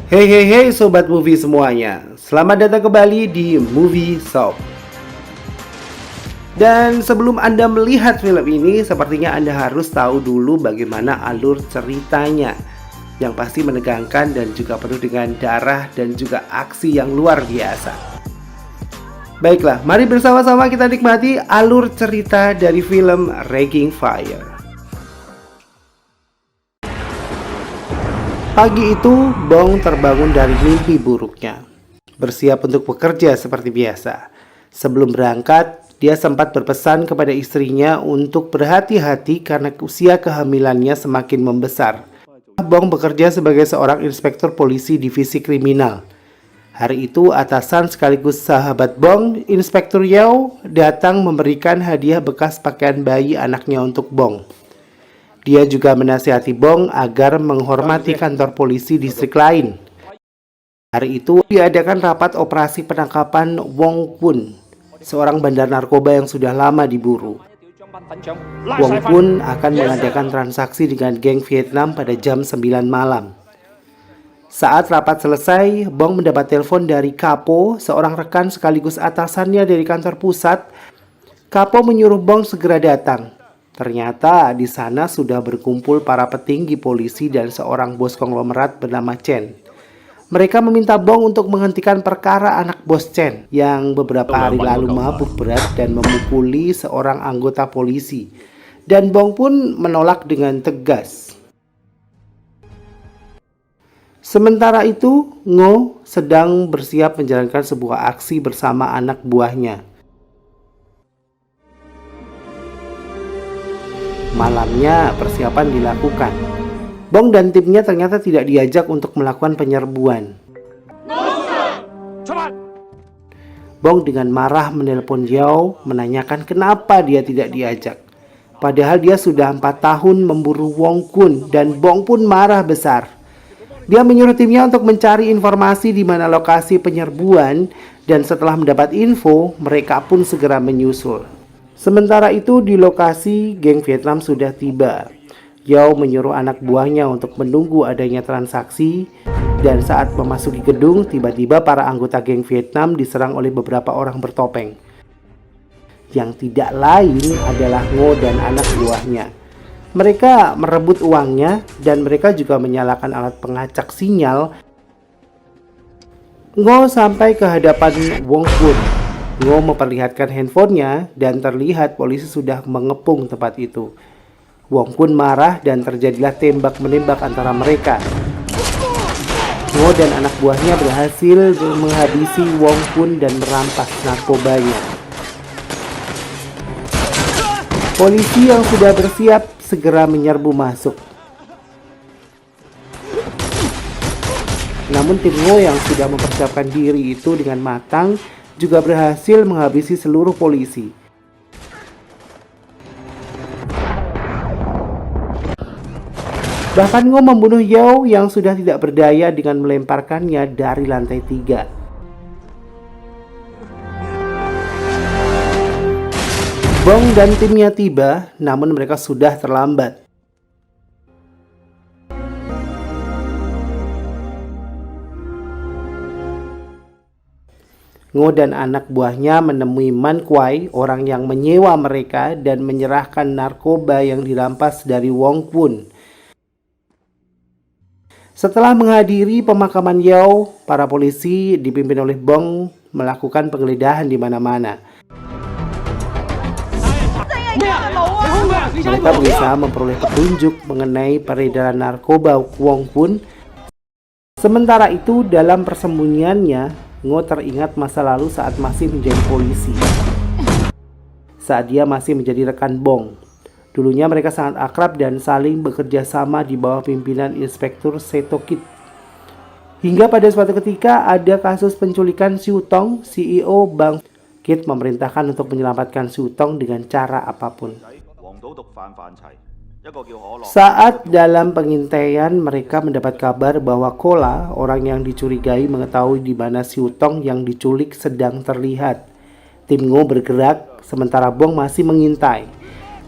Hey hey hey sobat movie semuanya, selamat datang kembali di Movie Shop. Dan sebelum Anda melihat film ini, sepertinya Anda harus tahu dulu bagaimana alur ceritanya, yang pasti menegangkan dan juga penuh dengan darah dan juga aksi yang luar biasa. Baiklah, mari bersama-sama kita nikmati alur cerita dari film Raging Fire. Pagi itu, Bong terbangun dari mimpi buruknya, bersiap untuk bekerja seperti biasa. Sebelum berangkat, dia sempat berpesan kepada istrinya untuk berhati-hati karena usia kehamilannya semakin membesar. Bong bekerja sebagai seorang inspektur polisi divisi kriminal. Hari itu, atasan sekaligus sahabat Bong, Inspektur Yao, datang memberikan hadiah bekas pakaian bayi anaknya untuk Bong. Dia juga menasihati Bong agar menghormati kantor polisi distrik lain. Hari itu diadakan rapat operasi penangkapan Wong Pun, seorang bandar narkoba yang sudah lama diburu. Wong Pun akan mengadakan transaksi dengan geng Vietnam pada jam 9 malam. Saat rapat selesai, Bong mendapat telepon dari Kapo, seorang rekan sekaligus atasannya dari kantor pusat. Kapo menyuruh Bong segera datang. Ternyata di sana sudah berkumpul para petinggi polisi dan seorang bos konglomerat bernama Chen. Mereka meminta Bong untuk menghentikan perkara anak bos Chen yang beberapa hari lalu mabuk berat dan memukuli seorang anggota polisi. Dan Bong pun menolak dengan tegas. Sementara itu, Ngo sedang bersiap menjalankan sebuah aksi bersama anak buahnya. Malamnya persiapan dilakukan. Bong dan timnya ternyata tidak diajak untuk melakukan penyerbuan. Bong dengan marah menelpon Yao menanyakan kenapa dia tidak diajak. Padahal dia sudah 4 tahun memburu Wong Kun dan Bong pun marah besar. Dia menyuruh timnya untuk mencari informasi di mana lokasi penyerbuan dan setelah mendapat info mereka pun segera menyusul. Sementara itu di lokasi geng Vietnam sudah tiba. Yao menyuruh anak buahnya untuk menunggu adanya transaksi dan saat memasuki gedung tiba-tiba para anggota geng Vietnam diserang oleh beberapa orang bertopeng. Yang tidak lain adalah Ngo dan anak buahnya. Mereka merebut uangnya dan mereka juga menyalakan alat pengacak sinyal. Ngo sampai ke hadapan Wong Pun. Ngo memperlihatkan handphonenya dan terlihat polisi sudah mengepung tempat itu. Wong pun marah dan terjadilah tembak-menembak antara mereka. Ngo dan anak buahnya berhasil menghabisi Wong Pun dan merampas narkobanya. Polisi yang sudah bersiap segera menyerbu masuk. Namun tim Ngo yang sudah mempersiapkan diri itu dengan matang juga berhasil menghabisi seluruh polisi. Bahkan Ngo membunuh Yao yang sudah tidak berdaya dengan melemparkannya dari lantai 3. Bong dan timnya tiba, namun mereka sudah terlambat. Ngo dan anak buahnya menemui Man Kuai, orang yang menyewa mereka dan menyerahkan narkoba yang dirampas dari Wong Pun. Setelah menghadiri pemakaman Yao, para polisi dipimpin oleh Bong melakukan penggeledahan di mana-mana. Mereka berusaha memperoleh petunjuk mengenai peredaran narkoba Wong Pun. Sementara itu, dalam persembunyiannya, Ngo teringat masa lalu saat masih menjadi polisi. Saat dia masih menjadi rekan Bong. Dulunya mereka sangat akrab dan saling bekerja sama di bawah pimpinan Inspektur Seto Kit. Hingga pada suatu ketika ada kasus penculikan Siu Tong, CEO Bank. Kit memerintahkan untuk menyelamatkan Siu Tong dengan cara apapun. Saat dalam pengintaian, mereka mendapat kabar bahwa Kola, orang yang dicurigai, mengetahui di mana Siu Tong yang diculik sedang terlihat. Tim Ngo bergerak, sementara Bong masih mengintai.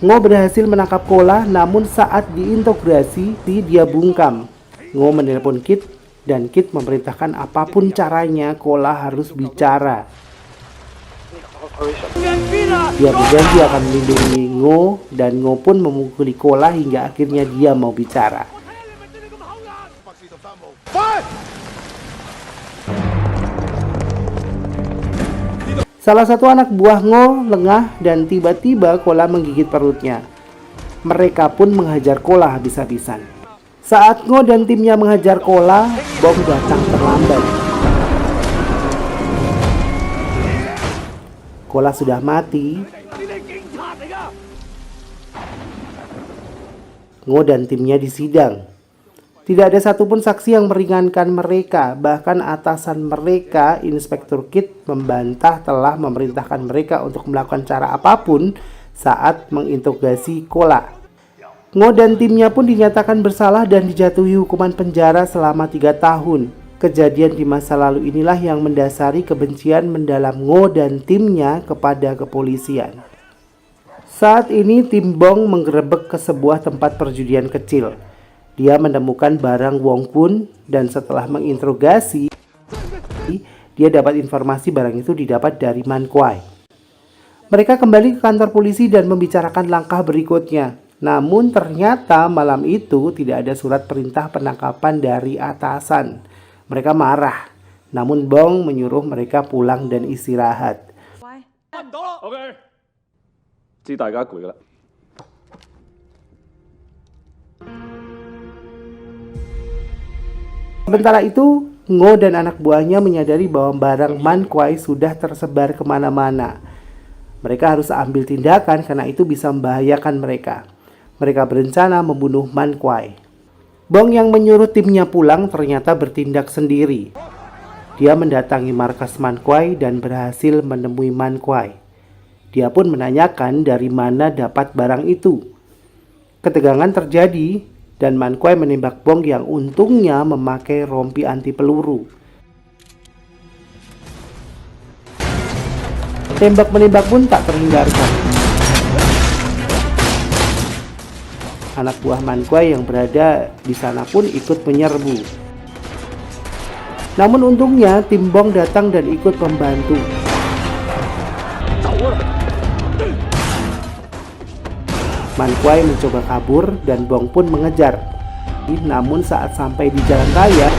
Ngo berhasil menangkap Kola, namun saat diintegrasi, dia bungkam. Ngo menelpon Kit dan Kit memerintahkan apapun caranya Kola harus bicara. Dia berjanji akan melindungi Ngo dan Ngo pun memukuli Kola hingga akhirnya dia mau bicara. Salah satu anak buah Ngo lengah dan tiba-tiba Kola menggigit perutnya. Mereka pun menghajar Kola habis-habisan. Saat Ngo dan timnya menghajar Kola, Bong datang terlambat. Kola sudah mati. Ngo dan timnya disidang. Tidak ada satupun saksi yang meringankan mereka. Bahkan atasan mereka, Inspektur Kit, membantah telah memerintahkan mereka untuk melakukan cara apapun saat menginterogasi Kola. Ngo dan timnya pun dinyatakan bersalah dan dijatuhi hukuman penjara selama 3 tahun. Kejadian di masa lalu inilah yang mendasari kebencian mendalam Ngo dan timnya kepada kepolisian. Saat ini tim Bong menggerebek ke sebuah tempat perjudian kecil. Dia menemukan barang Wong Kun dan setelah menginterogasi, dia dapat informasi barang itu didapat dari Man Kuai. Mereka kembali ke kantor polisi dan membicarakan langkah berikutnya. Namun ternyata malam itu tidak ada surat perintah penangkapan dari atasan. Mereka marah. Namun Bong menyuruh mereka pulang dan istirahat. Sementara itu, Ngo dan anak buahnya menyadari bahwa barang Man Kuai sudah tersebar kemana-mana. Mereka harus ambil tindakan karena itu bisa membahayakan mereka. Mereka berencana membunuh Man Kuai. Bong yang menyuruh timnya pulang ternyata bertindak sendiri. Dia mendatangi markas Man Kuai dan berhasil menemui Man Kuai. Dia pun menanyakan dari mana dapat barang itu. Ketegangan terjadi dan Man Kuai menembak Bong yang untungnya memakai rompi anti peluru. Tembak-menembak pun tak terhindarkan. Anak buah Man Kuai yang berada di sana pun ikut menyerbu. Namun untungnya tim Bong datang dan ikut membantu. Man Kuai mencoba kabur dan Bong pun mengejar. Namun saat sampai di jalan raya,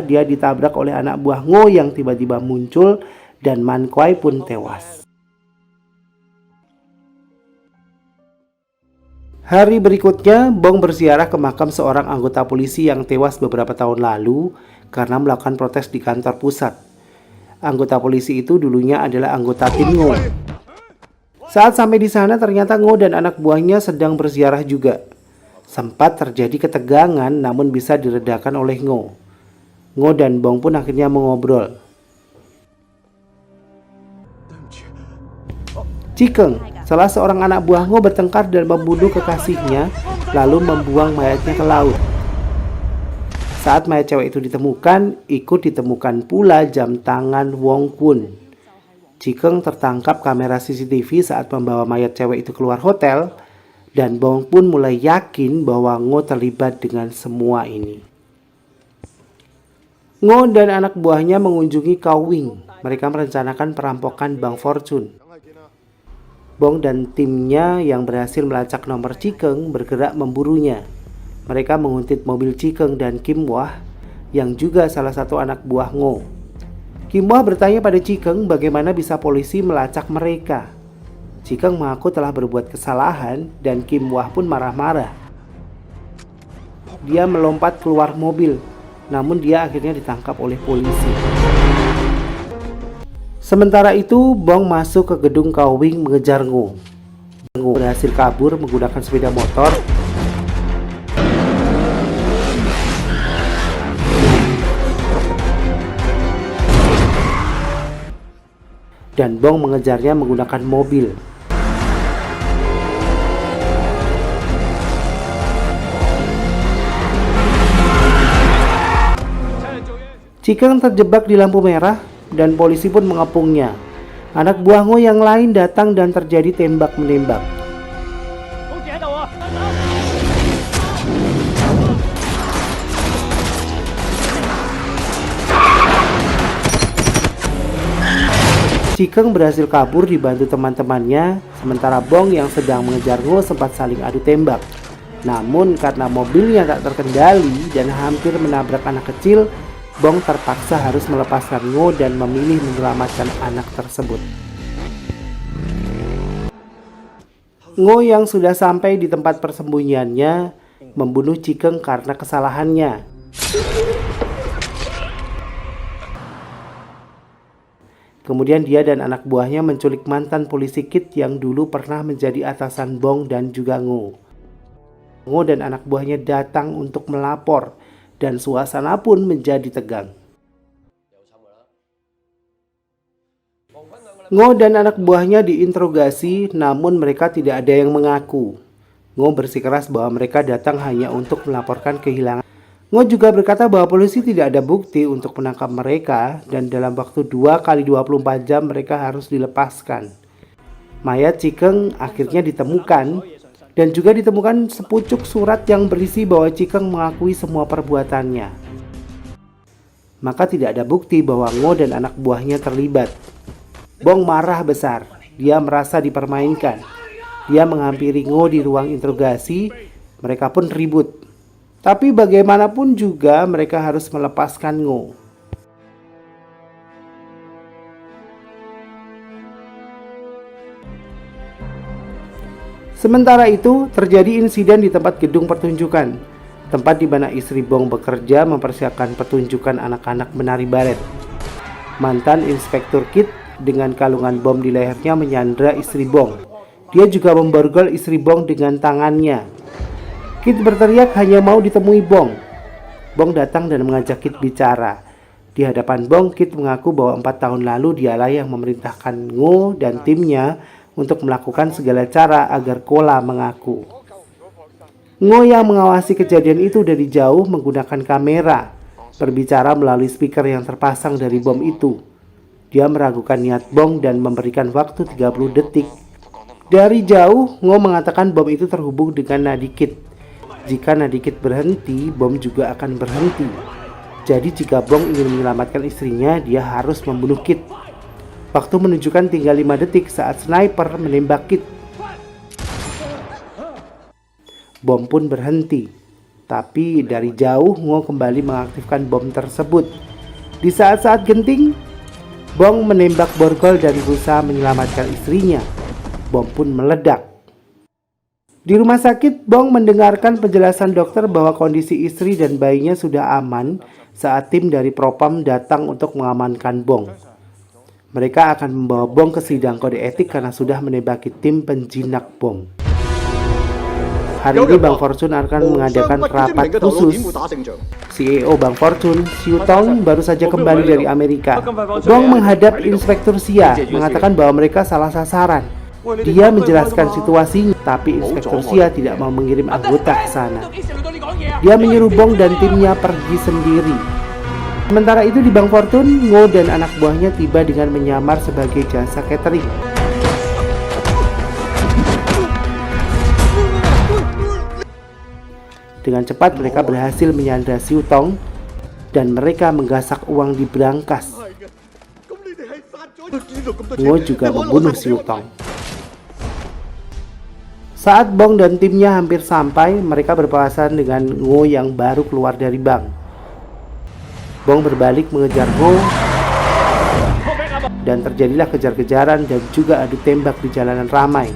dia ditabrak oleh anak buah Ngo yang tiba-tiba muncul dan Man Kuai pun tewas. Hari berikutnya, Bong berziarah ke makam seorang anggota polisi yang tewas beberapa tahun lalu karena melakukan protes di kantor pusat. Anggota polisi itu dulunya adalah anggota tim Ngo. Saat sampai di sana, ternyata Ngo dan anak buahnya sedang berziarah juga. Sempat terjadi ketegangan, namun bisa diredakan oleh Ngo. Ngo dan Bong pun akhirnya mengobrol. Cikeng, salah seorang anak buah Ngo bertengkar dan membunuh kekasihnya, lalu membuang mayatnya ke laut. Saat mayat cewek itu ditemukan, ikut ditemukan pula jam tangan Wong Kun. Cikeng tertangkap kamera CCTV saat membawa mayat cewek itu keluar hotel, dan Bong pun mulai yakin bahwa Ngo terlibat dengan semua ini. Ngo dan anak buahnya mengunjungi Kau Wing. Mereka merencanakan perampokan Bank Fortune. Bong dan timnya yang berhasil melacak nomor Cikeng bergerak memburunya. Mereka menguntit mobil Cikeng dan Kim Wah yang juga salah satu anak buah Ngo. Kim Wah bertanya pada Cikeng bagaimana bisa polisi melacak mereka. Cikeng mengaku telah berbuat kesalahan dan Kim Wah pun marah-marah. Dia melompat keluar mobil, namun dia akhirnya ditangkap oleh polisi. Sementara itu, Bong masuk ke gedung Kau Wing mengejar Ngo. Ngo berhasil kabur menggunakan sepeda motor. Dan Bong mengejarnya menggunakan mobil. Cikeng terjebak di lampu merah dan polisi pun mengepungnya. Anak buah Ngo yang lain datang dan terjadi tembak-menembak. Cikeng berhasil kabur dibantu teman-temannya, sementara Bong yang sedang mengejar Ngo sempat saling adu tembak. Namun karena mobilnya tak terkendali dan hampir menabrak anak kecil, Bong terpaksa harus melepaskan Ngo dan memilih menyelamatkan anak tersebut. Ngo yang sudah sampai di tempat persembunyiannya membunuh Cikeng karena kesalahannya. Kemudian dia dan anak buahnya menculik mantan polisi Kit yang dulu pernah menjadi atasan Bong dan juga Ngo. Ngo dan anak buahnya datang untuk melapor dan suasana pun menjadi tegang. Ngo dan anak buahnya diinterogasi, namun mereka tidak ada yang mengaku. Ngo bersikeras bahwa mereka datang hanya untuk melaporkan kehilangan. Ngo juga berkata bahwa polisi tidak ada bukti untuk menangkap mereka dan dalam waktu 2 kali 24 jam mereka harus dilepaskan. Mayat Cikeng akhirnya ditemukan dan juga ditemukan sepucuk surat yang berisi bahwa Cikeng mengakui semua perbuatannya. Maka tidak ada bukti bahwa Ngo dan anak buahnya terlibat. Bong marah besar, dia merasa dipermainkan. Dia menghampiri Ngo di ruang interogasi, mereka pun ribut. Tapi bagaimanapun juga mereka harus melepaskan Ngo. Sementara itu, terjadi insiden di tempat gedung pertunjukan, tempat di mana istri Bong bekerja mempersiapkan pertunjukan anak-anak menari balet. Mantan Inspektur Kit dengan kalungan bom di lehernya menyandra istri Bong. Dia juga memborgol istri Bong dengan tangannya. Kit berteriak hanya mau ditemui Bong. Bong datang dan mengajak Kit bicara. Di hadapan Bong, Kit mengaku bahwa 4 tahun lalu dialah yang memerintahkan Ngo dan timnya untuk melakukan segala cara agar Kola mengaku. Ngo yang mengawasi kejadian itu dari jauh menggunakan kamera, berbicara melalui speaker yang terpasang dari bom itu. Dia meragukan niat Bong dan memberikan waktu 30 detik. Dari jauh, Ngo mengatakan bom itu terhubung dengan nadi Kit. Jika nadi Kit berhenti, bom juga akan berhenti. Jadi jika Bong ingin menyelamatkan istrinya, dia harus membunuh Kit. Waktu menunjukkan tinggal 5 detik saat sniper menembak Kit. Bom pun berhenti. Tapi dari jauh, Ngo kembali mengaktifkan bom tersebut. Di saat-saat genting, Bong menembak borgol dan berusaha menyelamatkan istrinya. Bom pun meledak. Di rumah sakit, Bong mendengarkan penjelasan dokter bahwa kondisi istri dan bayinya sudah aman saat tim dari Propam datang untuk mengamankan Bong. Mereka akan membawa Bong ke sidang kode etik karena sudah menembaki tim penjinak bom. Hari ini Bang Fortune akan mengadakan rapat khusus. CEO Bang Fortune, Siu Tong, baru saja kembali dari Amerika. Bong menghadap Inspektur Xia, mengatakan bahwa mereka salah sasaran. Dia menjelaskan situasinya, tapi Inspektur Xia tidak mau mengirim anggota ke sana. Dia menyuruh Bong dan timnya pergi sendiri. Sementara itu di Bang Fortune, Ngo dan anak buahnya tiba dengan menyamar sebagai jasa catering. Dengan cepat mereka berhasil menyandra Siu Tong dan mereka menggasak uang di brankas. Ngo juga membunuh Siu Tong. Saat Bong dan timnya hampir sampai, mereka berpapasan dengan Ngo yang baru keluar dari bank. Bong berbalik mengejar Ngo dan terjadilah kejar-kejaran dan juga adu tembak di jalanan ramai.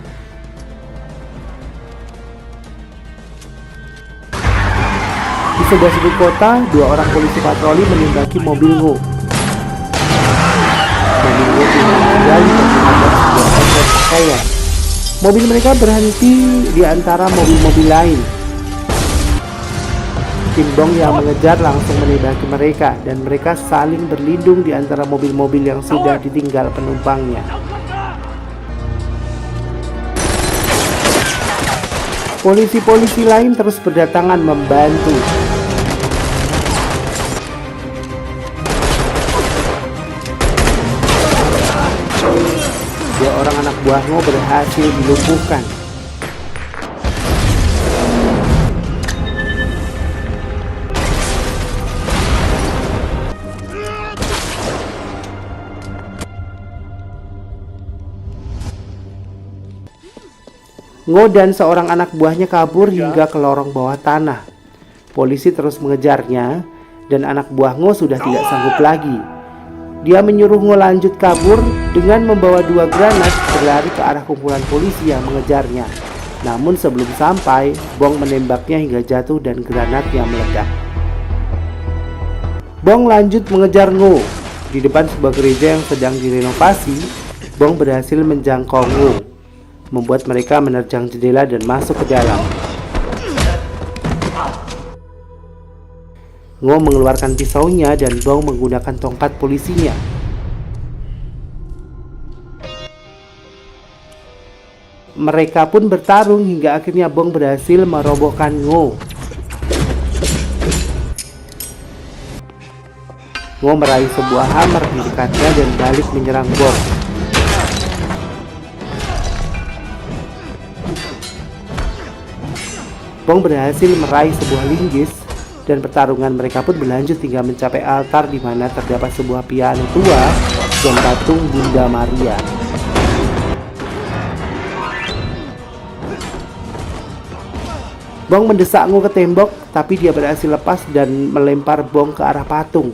Di sebuah sudut kota, 2 orang polisi patroli menembaki mobil Ngo. Mobil Ngo kembali menabrak sebuah outlet pakaian. Mobil mereka berhenti di antara mobil-mobil lain. Tim Bong yang mengejar langsung menembaki mereka dan mereka saling berlindung di antara mobil-mobil yang sudah ditinggal penumpangnya. Polisi-polisi lain terus berdatangan membantu. Dua orang anak buah Ngo berhasil dilumpuhkan. Ngo dan seorang anak buahnya kabur hingga ke lorong bawah tanah. Polisi terus mengejarnya dan anak buah Ngo sudah tidak sanggup lagi. Dia menyuruh Ngo lanjut kabur dengan membawa 2 granat berlari ke arah kumpulan polisi yang mengejarnya. Namun sebelum sampai, Bong menembaknya hingga jatuh dan granatnya meledak. Bong lanjut mengejar Ngo. Di depan sebuah gereja yang sedang direnovasi, Bong berhasil menjangkau Ngo, membuat mereka menerjang jendela dan masuk ke dalam. Ngo mengeluarkan pisaunya dan Bong menggunakan tongkat polisinya. Mereka pun bertarung hingga akhirnya Bong berhasil merobohkan Ngo. Ngo meraih sebuah hammer di dekatnya dan balik menyerang Bong. Bong berhasil meraih sebuah linggis dan pertarungan mereka pun berlanjut hingga mencapai altar di mana terdapat sebuah piano tua dan patung Bunda Maria. Bong mendesak Ngo ke tembok, tapi dia berhasil lepas dan melempar Bong ke arah patung.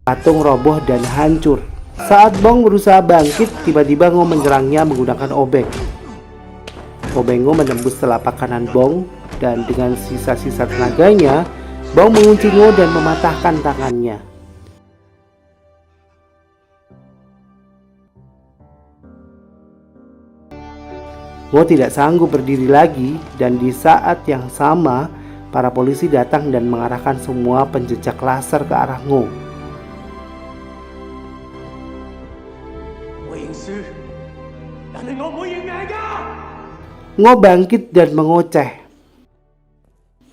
Patung roboh dan hancur. Saat Bong berusaha bangkit, tiba-tiba Ngo menyerangnya menggunakan obeng. Obeng Ngo menembus telapak kanan Bong, dan dengan sisa-sisa tenaganya, Bong mengunci Ngo dan mematahkan tangannya. Ngo tidak sanggup berdiri lagi, dan di saat yang sama, para polisi datang dan mengarahkan semua penjejak laser ke arah Ngo. Ngo bangkit dan mengoceh.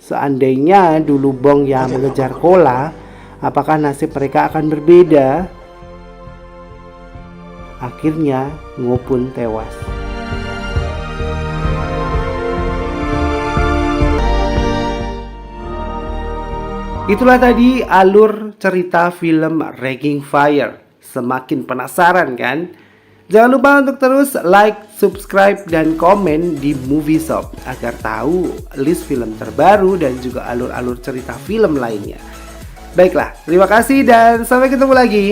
Seandainya dulu Bong yang mengejar Kola, apakah nasib mereka akan berbeda? Akhirnya Ngo pun tewas. Itulah tadi alur cerita film Raging Fire. Semakin penasaran kan? Jangan lupa untuk terus like, subscribe, dan komen di Movie Shop agar tahu list film terbaru dan juga alur-alur cerita film lainnya. Baiklah, terima kasih dan sampai ketemu lagi.